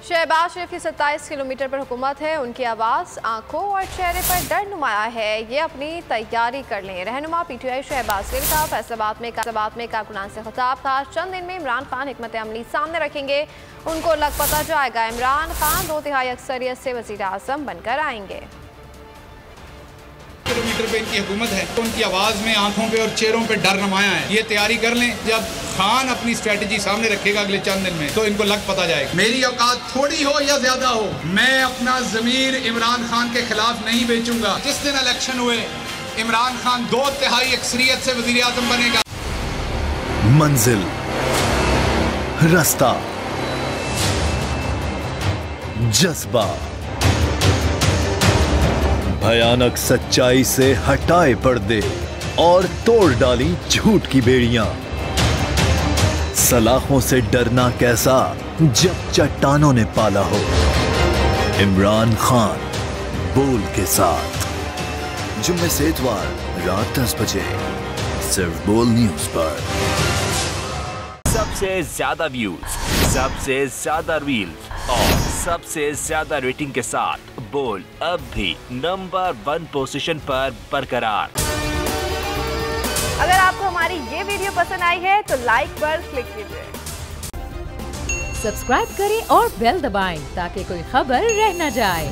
शहबाज शरीफ की 27 किलोमीटर पर हुकूमत है। उनकी आवाज़ आंखों और चेहरे पर डर नुमाया है। ये अपनी तैयारी कर लें। रहनुमा PTI शहबाज शरीफ का फैसलाबाद में कारकुनान से खिताब था। चंद दिन में इमरान खान हिकमत अमली सामने रखेंगे। उनको लग पता जाएगा इमरान खान 2/3 अक्सरियत से वज़ीर आज़म बनकर आएंगे। किलोमीटर पे इनकी हुकूमत है तो उनकी आवाज़ में, आंखों पे और चेहरों पे डर नुमाया है। ये तैयारी कर लें, जब खान अपनी स्ट्रेटजी सामने रखेगा अगले चंद दिन में तो इनको लग पता जाएगा। मेरी औकात थोड़ी हो या ज्यादा हो, मैं अपना ज़मीर इमरान खान के खिलाफ नहीं बेचूंगा। जिस दिन इलेक्शन हुए इमरान खान 2/3 अक्सरियत से वज़ीर आज़म बनेगा। मंजिल, रास्ता, जज्बा, भयानक सच्चाई से हटाए पर्दे और तोड़ डाली झूठ की बेड़ियां। सलाखों से डरना कैसा जब चट्टानों ने पाला हो। इमरान खान बोल के साथ जुम्मे से इतवार रात 10 बजे सिर्फ बोल न्यूज पर। सबसे ज्यादा व्यूज, सबसे ज्यादा रील्स और सबसे ज्यादा रेटिंग के साथ बोल अब भी नंबर 1 पोजीशन पर बरकरार। अगर आपको हमारी ये वीडियो पसंद आई है तो लाइक पर क्लिक कीजिए, सब्सक्राइब करें और बेल दबाएं ताकि कोई खबर रह न जाए।